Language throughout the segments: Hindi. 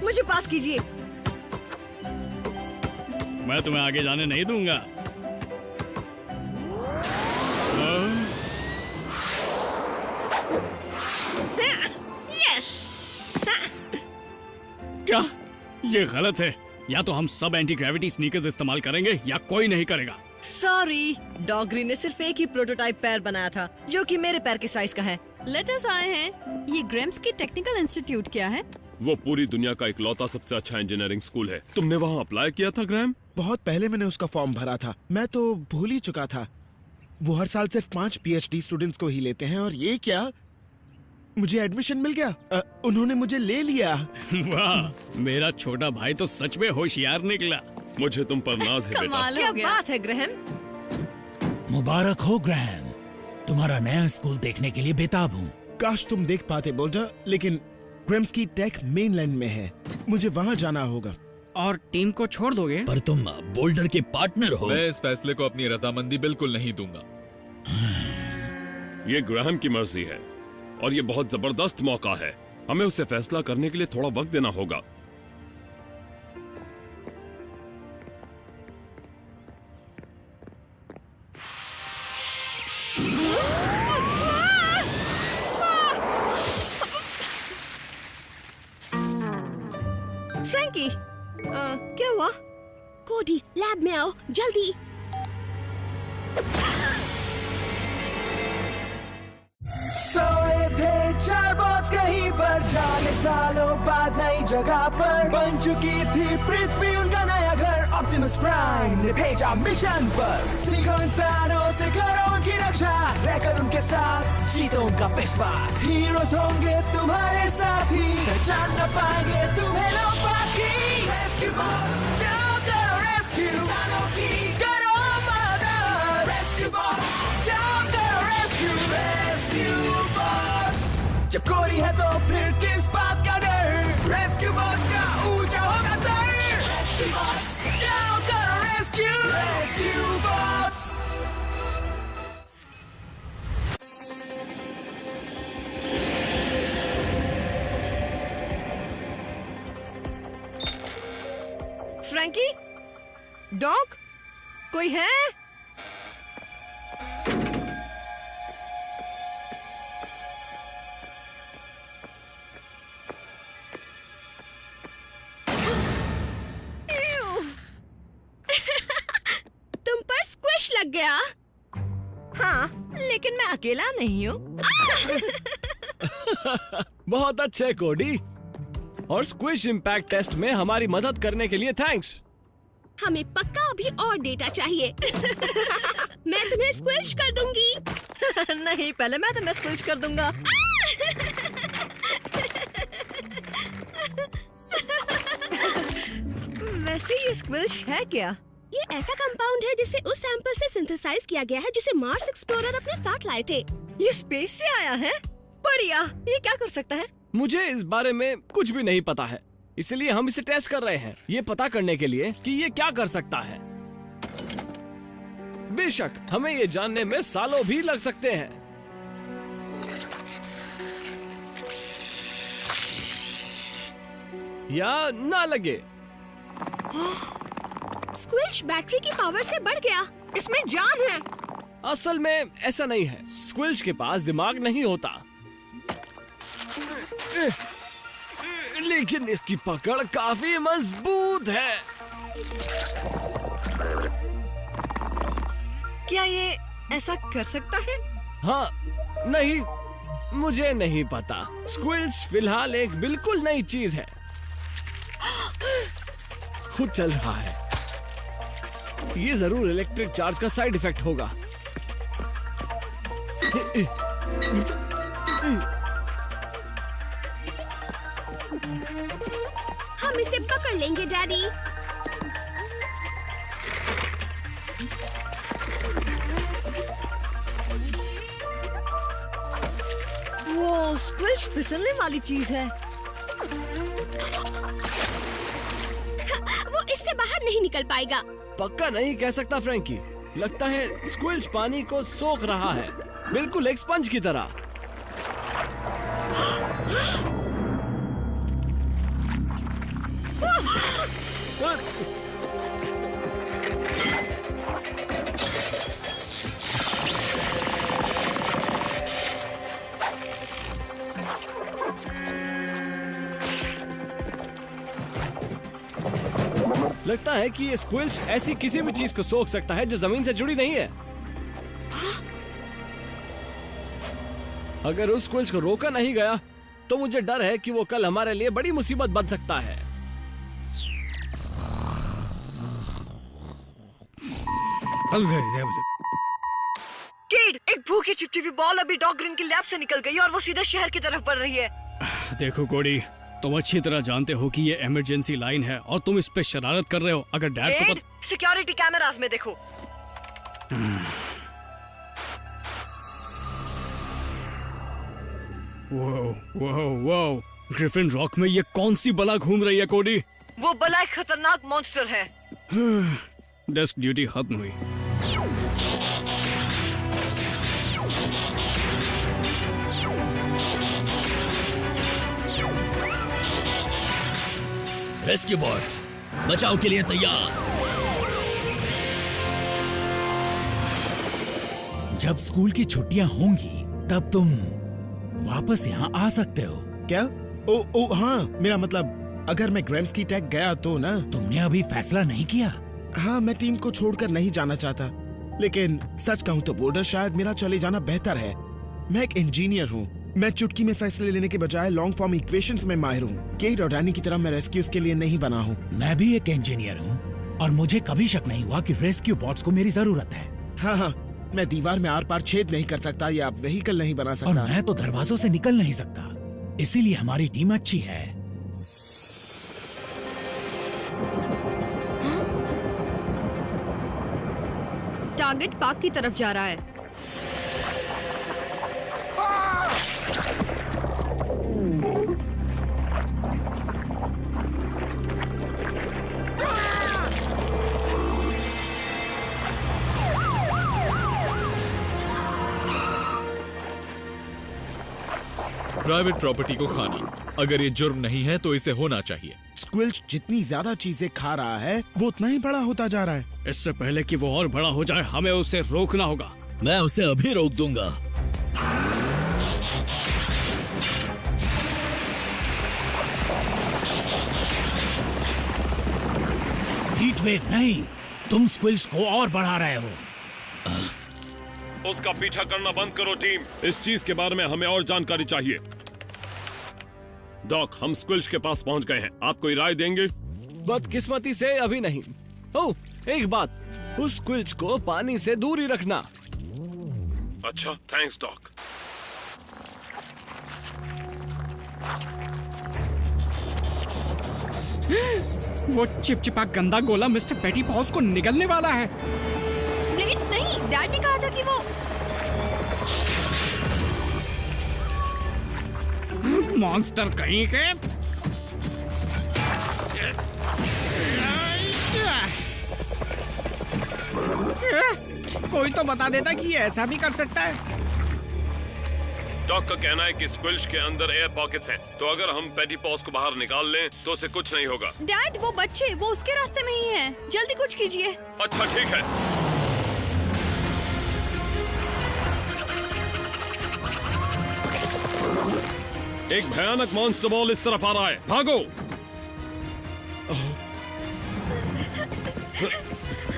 मुझे पास कीजिए। मैं तुम्हें आगे जाने नहीं दूंगा। यस। क्या? ये गलत है। या तो हम सब एंटी ग्रेविटी स्नीकर्स इस्तेमाल करेंगे या कोई नहीं करेगा। सॉरी, डॉग ग्रीन ने सिर्फ एक ही प्रोटोटाइप पैर बनाया था जो कि मेरे पैर के साइज का है। लेटर्स आए हैं। ये ग्रेम्स की टेक्निकल इंस्टीट्यूट क्या है? वो पूरी दुनिया का इकलौता सबसे अच्छा इंजीनियरिंग स्कूल है। तुमने वहाँ अप्लाई किया था ग्रैम? बहुत पहले मैंने उसका फॉर्म भरा था, मैं तो भूल ही चुका था। वो हर साल सिर्फ 5 PhD स्टूडेंट्स को ही लेते हैं और ये क्या, मुझे एडमिशन मिल गया। उन्होंने मुझे ले लिया। वाह, मेरा छोटा भाई तो सच में होशियार निकला। मुझे तुम पर नाज है बेटा। कमाल क्या हो गया। बात है ग्रैहम। मुबारक हो ग्रैहम, तुम्हारा नया स्कूल देखने के लिए बेताब हूँ। काश तुम देख पाते बोल्डर, लेकिन ग्रेम्स की टेक मेनलैंड में है, मुझे वहाँ जाना होगा। और टीम को छोड़ दोगे? पर तुम बोल्डर के पार्टनर हो। मैं इस फैसले को अपनी रजामंदी बिल्कुल नहीं दूंगा। ये ग्राहम की मर्जी है और ये बहुत जबरदस्त मौका है। हमें उसे फैसला करने के लिए थोड़ा वक्त देना होगा। फ्रैंकी, क्या हुआ? कोडी, लैब में आओ जल्दी। सोए थे 4 बॉट्स कहीं पर, जाने सालों बाद नई जगह पर बन चुकी थी पृथ्वी उनका नया घर। ऑप्टिमस प्राइम ने भेजा मिशन पर, सीखो इंसानों से करो उनकी रक्षा, रहकर उनके साथ जीतो उनका विश्वास। हीरोज होंगे तुम्हारे साथी, पहचान न पाएंगे तुम्हें लोग बाकी। रेस्क्यू बॉक्स, जाओ करो रेस्क्यू इंसानों की, करो मदद। रेस्क्यू बॉक्स, जाओ करो रेस्क्यू। रेस्क्यू बॉक्स, जब कोरी है तो फिर किस बात का डर। रेस्क्यू बॉक्स का ऊंचा होगा सर। रेस्क्यू बॉक्स, जाओ करो rescue. Rescue box. Frankie, dog, कोई है? तुम पर स्क्विश लग गया। हाँ, लेकिन मैं अकेला नहीं हूँ। बहुत अच्छे कोडी, और स्क्विश इम्पैक्ट टेस्ट में हमारी मदद करने के लिए थैंक्स। हमें पक्का अभी और डेटा चाहिए। मैं तुम्हें स्क्विश कर दूंगी। नहीं, पहले मैं तुम्हें स्क्विश कर दूंगा। वैसे ये स्क्विश है क्या? ये ऐसा कंपाउंड है जिसे उस सैंपल से सिंथेसाइज किया गया है जिसे मार्स एक्सप्लोरर अपने साथ लाए थे। ये स्पेस से आया है? बढ़िया। ये क्या कर सकता है? मुझे इस बारे में कुछ भी नहीं पता है, इसलिए हम इसे टेस्ट कर रहे हैं, ये पता करने के लिए कि ये क्या कर सकता है। बेशक हमें ये जानने में सालों भी लग सकते हैं। या ना लगे। स्क्विश बैटरी की पावर से बढ़ गया। इसमें जान है। असल में ऐसा नहीं है, स्क्विश के पास दिमाग नहीं होता, लेकिन इसकी पकड़ काफी मजबूत है। क्या ये ऐसा कर सकता है? हाँ, नहीं, मुझे नहीं पता। स्क्विल्स फिलहाल एक बिल्कुल नई चीज है, खुद चल रहा है। ये जरूर इलेक्ट्रिक चार्ज का साइड इफेक्ट होगा। हम इसे पकड़ लेंगे डैडी। वो स्क्विश फिसलने वाली चीज है। वो इससे बाहर नहीं निकल पाएगा। पक्का नहीं कह सकता फ्रैंकी, लगता है स्क्विल्स पानी को सोख रहा है, बिल्कुल एक स्पंज की तरह। लगता है कि ये स्क्विल्च ऐसी किसी भी चीज को सोख सकता है जो जमीन से जुड़ी नहीं है। अगर उस स्क्विल्च को रोका नहीं गया तो मुझे डर है कि वो कल हमारे लिए बड़ी मुसीबत बन सकता है। किड, एक भूखी चिपचिपी बॉल अभी डॉग ग्रीन की लैब से निकल गई और वो सीधे शहर की तरफ बढ़ रही है। देखो कोडी, तुम अच्छी तरह जानते हो कि ये इमरजेंसी लाइन है और तुम इस पे शरारत कर रहे हो। अगर डैड को पता... सिक्योरिटी कैमरास में देखो। वो ग्रिफिन रॉक में ये कौन सी बला घूम रही है कोडी? वो बला एक खतरनाक मॉन्स्टर है। डेस्क ड्यूटी खत्म हुई। रेस्क्यू बॉट्स बचाव के लिए तैयार। जब स्कूल की छुट्टियां होंगी तब तुम वापस यहाँ आ सकते हो। क्या? ओ हाँ, मेरा मतलब अगर मैं ग्रैम्स की टैग गया तो ना। तुमने अभी फैसला नहीं किया? हाँ, मैं टीम को छोड़कर नहीं जाना चाहता, लेकिन सच कहूँ तो बॉर्डर शायद मेरा चले जाना बेहतर है। मैं एक इंजीनियर हूँ। मैं चुटकी में फैसले लेने के बजाय लॉन्ग फॉर्म इक्वेशंस में माहिर हूँ। केट और डैनी की तरह मैं रेस्क्यूज के लिए नहीं बना हूँ। मैं भी एक इंजीनियर हूँ और मुझे कभी शक नहीं हुआ कि रेस्क्यू बॉट्स को मेरी जरूरत है। हाँ, मैं दीवार में आर पार छेद नहीं कर सकता या व्हीकल नहीं बना सकता। और मैं तो दरवाजों से निकल नहीं सकता, इसीलिए हमारी टीम अच्छी है। टारगेट पार्क की तरफ जा रहा है। प्राइवेट प्रॉपर्टी को खाना, अगर ये जुर्म नहीं है तो इसे होना चाहिए। स्क्विल्च जितनी ज्यादा चीजें खा रहा है वो उतना ही बड़ा होता जा रहा है। इससे पहले कि वो और बड़ा हो जाए हमें उसे रोकना होगा। मैं उसे अभी रोक दूंगा। हीट वेव नहीं, तुम स्क्विल्च को और बढ़ा रहे हो। उसका पीछा करना बंद करो टीम। इस चीज के बारे में हमें और जानकारी चाहिए। डॉक, हम स्क्विल्च के पास पहुंच गए हैं। आप कोई राय देंगे? बदकिस्मती से अभी नहीं। ओह, एक बात, उस स्क्विल्च को पानी से दूर ही रखना। अच्छा, थैंक्स डॉक। वो चिपचिपा गंदा गोला मिस्टर पेटी पॉज को निगलने वाला है। ब्लेड्स नहीं, डैड ने कहा था कि वो मॉन्स्टर कहीं के। कोई तो बता देता कि ये ऐसा भी कर सकता है। डॉक का कहना है कि स्क्विल्च के अंदर एयर पॉकेट्स हैं, तो अगर हम पेटी पॉज को बाहर निकाल लें तो उसे कुछ नहीं होगा। डैड, वो बच्चे वो उसके रास्ते में ही हैं। जल्दी कुछ कीजिए। अच्छा ठीक है। एक भयानक मॉन्स्टर बॉल इस तरफ आ रहा है, भागो।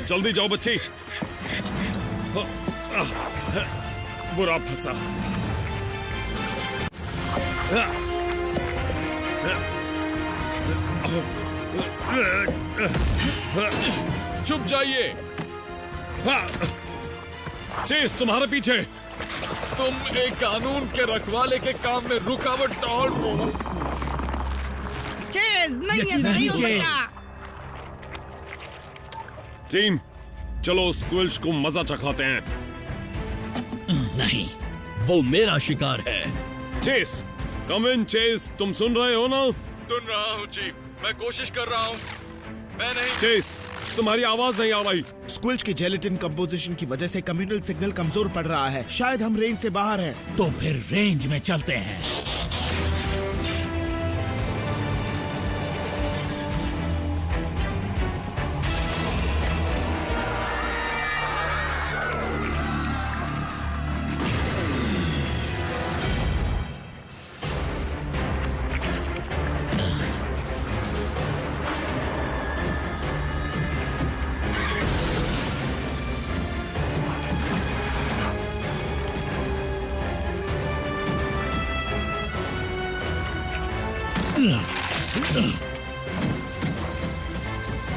जल्दी जाओ बच्ची। बुरा फंसा। चुप जाइए। चेस तुम्हारे पीछे। तुम एक कानून के रखवाले के काम में रुकावट डाल रहे हो। चेस नहीं, ऐसा नहीं हो सकता। टीम, चलो स्क्विल्च को मजा चखाते हैं। नहीं, वो मेरा शिकार है। चेस, कम इन चेस, तुम सुन रहे हो ना? सुन रहा हूँ चीफ, मैं कोशिश कर रहा हूँ। मैं नहीं। चेस, तुम्हारी आवाज नहीं आ रही। स्क्विल्च की जेलेटिन कंपोजिशन की वजह से कम्युनल सिग्नल कमजोर पड़ रहा है। शायद हम रेंज से बाहर हैं। तो फिर रेंज में चलते हैं।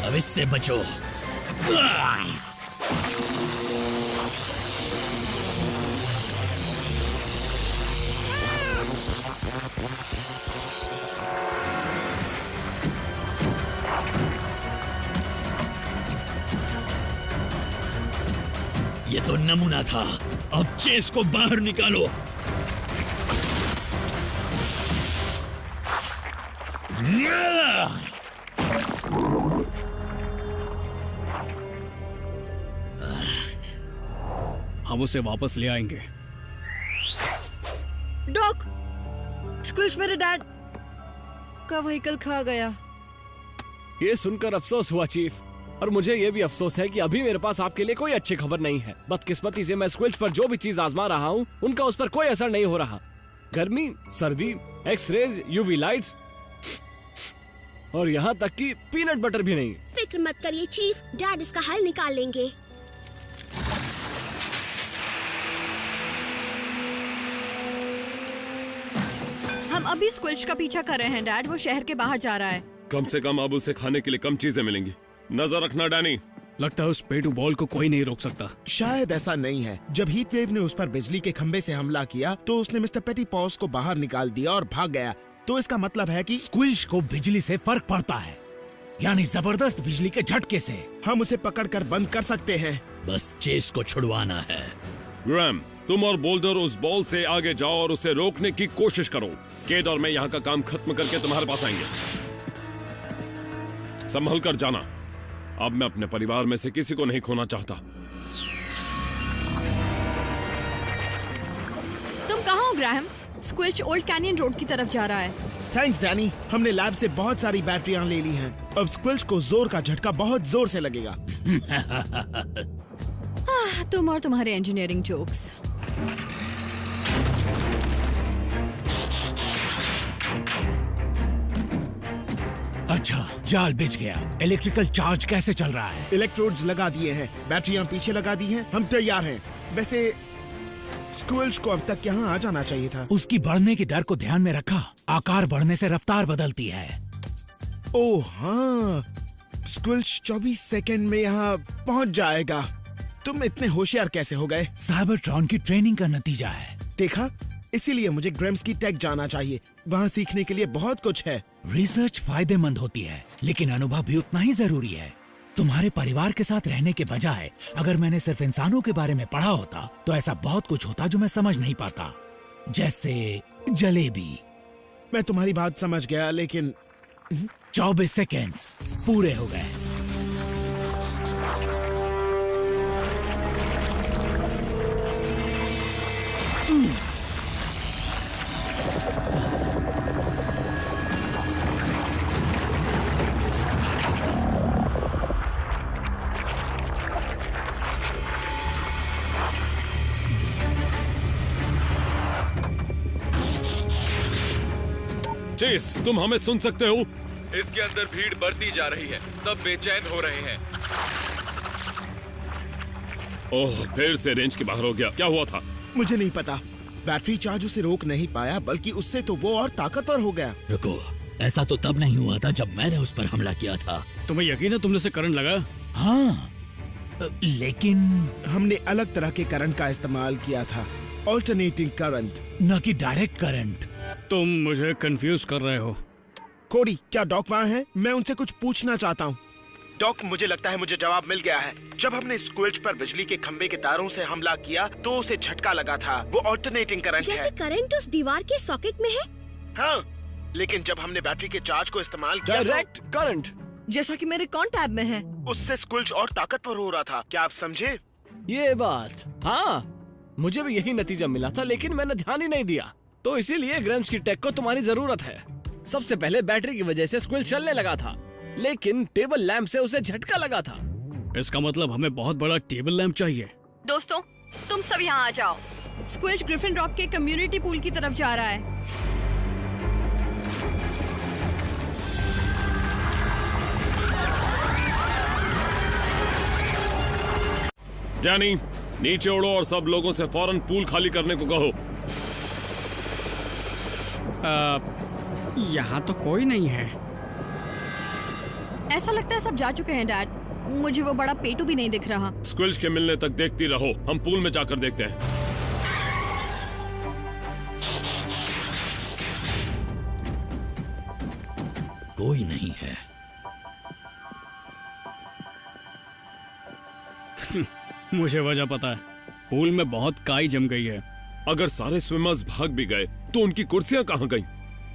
अब इससे बचो। ये तो नमूना था, अब चेस को बाहर निकालो। हम उसे वापस ले आएंगे। डॉक, स्क्विश मेरे डैड का व्हीकल खा गया। ये सुनकर अफसोस हुआ चीफ, और मुझे ये भी अफसोस है कि अभी मेरे पास आपके लिए कोई अच्छी खबर नहीं है। बदकिस्मती से मैं स्क्विल्स पर जो भी चीज आजमा रहा हूँ उनका उस पर कोई असर नहीं हो रहा। गर्मी, सर्दी, एक्स-रेज, यूवी लाइट्स और यहाँ तक कि पीनट बटर भी नहीं। फिक्र मत करिए चीफ, डैड इसका हल निकाल लेंगे। हम अभी स्क्विल्च का पीछा कर रहे हैं डैड, वो शहर के बाहर जा रहा है। कम से कम अब उसे खाने के लिए कम चीजें मिलेंगी। नजर रखना डैनी। लगता है उस पेटू बॉल को कोई नहीं रोक सकता। शायद ऐसा नहीं है। जब हीट वेव ने उस पर बिजली के खंभे से हमला किया तो उसने मिस्टर पेटीपॉस को बाहर निकाल दिया और भाग गया। तो इसका मतलब है कि स्क्विल्च को बिजली से फर्क पड़ता है, यानी जबरदस्त बिजली के झटके से। हम उसे पकड़कर बंद कर सकते हैं। बस चेस को छुड़वाना है। ग्रैम, तुम और बोल्डर उस बॉल से आगे जाओ और उसे रोकने की कोशिश करो। केट और मैं यहाँ का काम खत्म करके तुम्हारे पास आएंगे। संभल कर जाना। अब मैं अपने परिवार में से किसी को नहीं खोना चाहता। तुम कहाँ हो ग्राहम? स्क्विल्च ओल्ड कैनियन रोड की तरफ जा रहा है। थैंक्स डैनी, हमने लैब से बहुत सारी बैटरियां ले ली हैं। अब स्क्विल्च को जोर का झटका बहुत जोर से लगेगा। तुम और तुम्हारे इंजीनियरिंग जोक्स। अच्छा, जाल बिछ गया। इलेक्ट्रिकल चार्ज कैसे चल रहा है? इलेक्ट्रोड्स लगा दिए हैं, बैटरियां पीछे लगा दी हैं, हम तैयार हैं। वैसे स्क्विल्च को अब तक यहाँ आ जाना चाहिए था। उसकी बढ़ने की दर को ध्यान में रखा? आकार बढ़ने से रफ्तार बदलती है। ओह हाँ, स्क्विल्च 24 सेकंड में यहाँ पहुँच जाएगा। तुम इतने होशियार कैसे हो गए? साइबरट्रॉन की ट्रेनिंग का नतीजा है। देखा, इसीलिए मुझे ग्रेम्स टेक जाना चाहिए। वहाँ सीखने के लिए बहुत कुछ है। रिसर्च फायदेमंद होती है, लेकिन अनुभव भी उतना ही जरूरी है। तुम्हारे परिवार के साथ रहने के बजाय अगर मैंने सिर्फ इंसानों के बारे में पढ़ा होता तो ऐसा बहुत कुछ होता जो मैं समझ नहीं पाता, जैसे जलेबी। मैं तुम्हारी बात समझ गया, लेकिन 24 सेकेंड्स पूरे हो गए। चेस, तुम हमें सुन सकते हो? इसके अंदर भीड़ बढ़ती जा रही है, सब बेचैन हो रहे हैं। ओह, फिर से रेंज के बाहर हो गया। क्या हुआ था? मुझे नहीं पता। बैटरी चार्ज उसे रोक नहीं पाया, बल्कि उससे तो वो और ताकतवर हो गया। रुको, ऐसा तो तब नहीं हुआ था जब मैंने उस पर हमला किया था। तुम्हें यकीन है तुमने से करंट लगा? हाँ, लेकिन हमने अलग तरह के करंट का इस्तेमाल किया था, ऑल्टरनेटिंग करंट, न कि डायरेक्ट करंट। तुम मुझे कंफ्यूज कर रहे हो। कोडी, क्या डॉक वहाँ है? मैं उनसे कुछ पूछना चाहता हूँ। डॉक, मुझे लगता है मुझे जवाब मिल गया है। जब हमने स्क्विल्च पर बिजली के खंभे के तारों से हमला किया तो उसे झटका लगा था। वो ऑल्टरनेटिंग करंट है। जैसे करंट उस दीवार के सॉकेट में है। हाँ, लेकिन जब हमने बैटरी के चार्ज को इस्तेमाल किया डायरेक्ट करंट, जैसा कि मेरे कौन टैब में है, उससे स्क्विल्च और ताकतवर हो रहा था। क्या आप समझे? ये बात, हाँ, मुझे भी यही नतीजा मिला था, लेकिन मैंने ध्यान ही नहीं दिया। तो इसीलिए ग्रेम्स की टेक को तुम्हारी जरूरत है। सबसे पहले बैटरी की वजह से स्क्विल्च चलने लगा था, लेकिन टेबल लैंप से उसे झटका लगा था। इसका मतलब हमें बहुत बड़ा टेबल लैंप चाहिए। दोस्तों, तुम सब यहाँ आ जाओ। स्क्विल्च ग्रिफिन रॉक के कम्युनिटी पूल की तरफ जा रहा है। डैनी, नीचे उड़ो और सब लोगों से फौरन पूल खाली करने को कहो। यहाँ तो कोई नहीं है। ऐसा लगता है सब जा चुके हैं डैड। मुझे वो बड़ा पेटू भी नहीं दिख रहा। स्क्विल्च के मिलने तक देखती रहो, हम पूल में जाकर देखते हैं। कोई नहीं है। मुझे वजह पता है, पूल में बहुत काई जम गई है। अगर सारे स्विमर्स भाग भी गए तो उनकी कुर्सियां कहाँ गईं?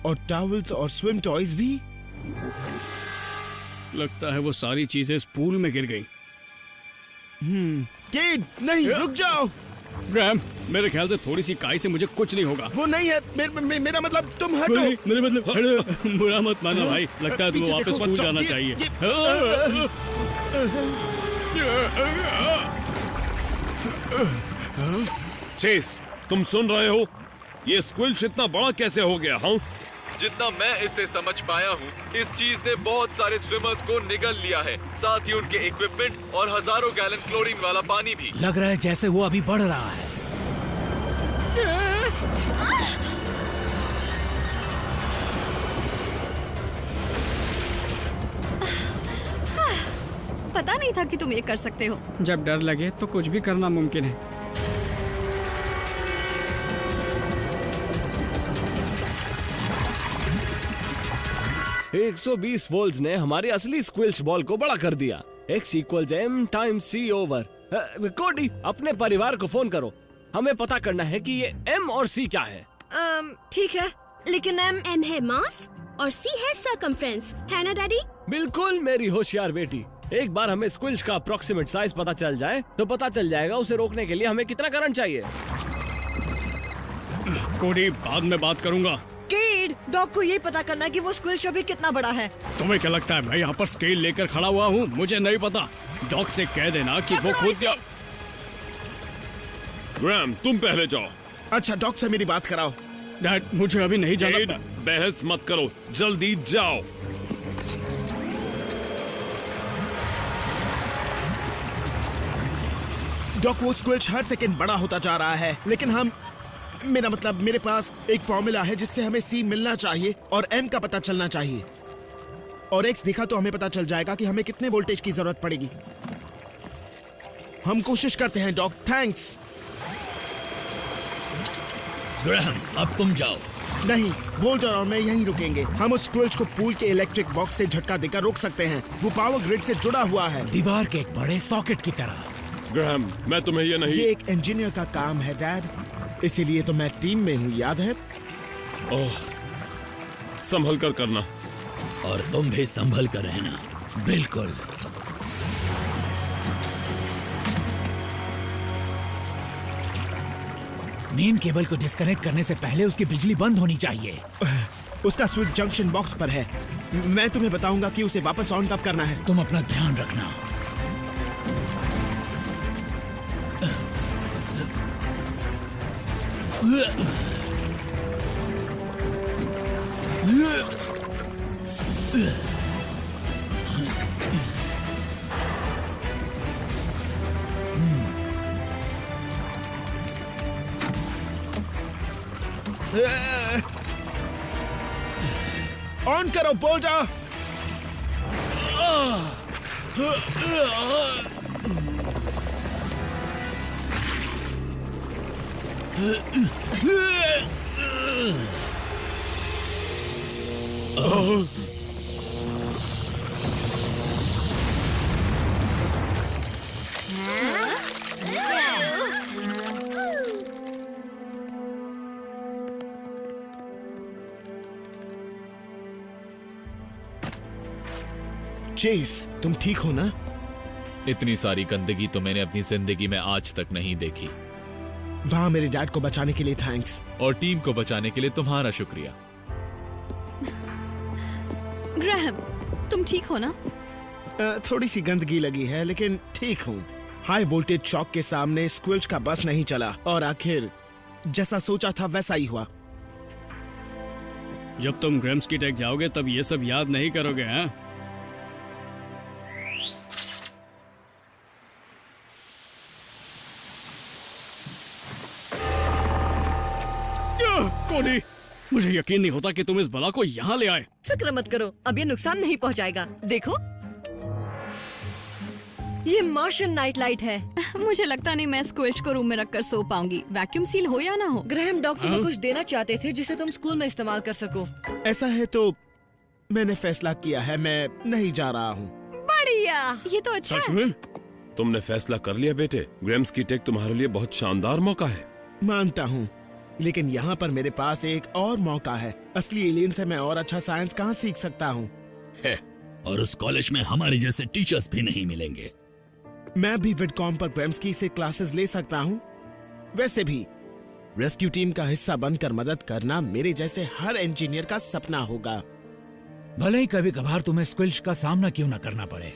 और टॉवल्स और स्विम टॉयज भी। लगता है वो सारी चीजें इस पूल में गिर गई। किड, नहीं, रुक जाओ। ग्रैम, मेरे ख्याल से थोड़ी सी काई से मुझे कुछ नहीं होगा। वो नहीं है, मेरा मतलब तुम हटो। मेरे मतलब हटो। बुरा मत मानो भाई, लगता है तुम्हें वापस स्कूल जाना चाहिए। चेस, तुम सुन रहे हो? ये स्क्विल्च इतना बड़ा कैसे हो गया? हाँ, जितना मैं इसे समझ पाया हूँ, इस चीज ने बहुत सारे स्विमर्स को निगल लिया है, साथ ही उनके इक्विपमेंट और हजारों गैलन क्लोरीन वाला पानी भी। लग रहा है जैसे वो अभी बढ़ रहा है। पता नहीं था कि तुम ये कर सकते हो। जब डर लगे तो कुछ भी करना मुमकिन है। एक 120 वोल्ट्स ने हमारी असली स्क्विल्च बॉल को बड़ा कर दिया। X = M × C over. कोडी, अपने परिवार को फोन करो, हमें पता करना है कि ये M और C क्या है। ठीक है, लेकिन M है मास और C है सर्कमफ्रेंस, है ना डैडी? बिल्कुल मेरी होशियार बेटी। एक बार हमें स्क्विल्च का अप्रोक्सीमेट साइज पता चल जाए तो पता चल जाएगा उसे रोकने के लिए हमें कितना करंट चाहिए। कोडी, बाद में बात करूंगा। किड, डॉग को ये पता करना है कि वो स्क्विल्च अभी कितना बड़ा है। तुम्हें क्या लगता है मैं यहाँ पर स्केल लेकर खड़ा हुआ हूँ? मुझे नहीं पता। डॉग से कह देना कि वो खुद या... ग्रैम, तुम पहले जाओ। अच्छा, डॉग से मेरी बात कराओ। डैड, मुझे अभी नहीं जाना। बहस मत करो, जल्दी जाओ। डॉग, वो स्क्विल्च हर सेकंड बड़ा होता जा रहा है, लेकिन मेरा मतलब मेरे पास एक फॉर्मूला है जिससे हमें C मिलना चाहिए और M का पता चलना चाहिए, और X दिखा तो हमें पता चल जाएगा कि हमें कितने वोल्टेज की जरूरत पड़ेगी। हम कोशिश करते हैं डॉग। थैंक्स। ग्रैहम, अब तुम जाओ। नहीं, वोल्टर और मैं यहीं रुकेंगे। हम उस स्क्विल्च को पूल के इलेक्ट्रिक बॉक्स से झटका देकर रोक सकते हैं। वो पावर ग्रिड से जुड़ा हुआ है, दीवार के एक बड़े सॉकेट की तरह। ग्रैहम, मैं तुम्हें ये नहीं... ये एक इंजीनियर का काम है डैड, इसीलिए तो मैं टीम में हूँ, याद है? ओह, संभल कर करना। और तुम भी संभल कर रहना। बिल्कुल। मेन केबल को डिस्कनेक्ट करने से पहले उसकी बिजली बंद होनी चाहिए। उसका स्विच जंक्शन बॉक्स पर है। मैं तुम्हें बताऊंगा कि उसे वापस ऑन कब करना है। तुम अपना ध्यान रखना। ऑन करो, बोल जाओ। चेस, तुम ठीक हो ना? इतनी सारी गंदगी तो मैंने अपनी जिंदगी में आज तक नहीं देखी। वहां मेरे डैड को बचाने के लिए थैंक्स। और टीम को बचाने के लिए तुम्हारा शुक्रिया। ग्रैहम, तुम ठीक हो ना? थोड़ी सी गंदगी लगी है, लेकिन ठीक हूँ। हाई वोल्टेज शॉक के सामने स्क्विल्च का बस नहीं चला, और आखिर जैसा सोचा था वैसा ही हुआ। जब तुम ग्रैम्स की टेक जाओगे तब ये सब याद नहीं करोगे, हैं? कोडी, मुझे यकीन नहीं होता कि तुम इस बला को यहाँ ले आए। फिक्र मत करो, अब ये नुकसान नहीं पहुँचाएगा। देखो, ये मार्शन नाइट लाइट है। मुझे लगता नहीं मैं स्क्विल्च को रूम में रखकर सो पाऊंगी, वैक्यूम सील हो या ना हो। ग्रैहम डॉग तुम्हें कुछ देना चाहते थे जिसे तुम स्कूल में इस्तेमाल कर सको। ऐसा है तो मैंने फैसला किया है, मैं नहीं जा रहा हूँ। बढ़िया, ये तो अच्छा सच है। में? तुमने फैसला कर लिया बेटे। ग्रेम्स की टेक तुम्हारे लिए बहुत शानदार मौका है। मानता हूँ, लेकिन यहाँ पर मेरे पास एक और मौका है। असली एलियन से मैं और अच्छा साइंस कहाँ सीख सकता हूँ? और उस कॉलेज में हमारे जैसे टीचर्स भी नहीं मिलेंगे। मैं भी विडकॉम पर ग्रेम्सकी से क्लासेस ले सकता हूँ। वैसे भी रेस्क्यू टीम का हिस्सा बनकर मदद करना मेरे जैसे हर इंजीनियर का सपना होगा। भले ही कभी कभार तुम्हें स्क्विल्च का सामना क्यों न करना पड़े।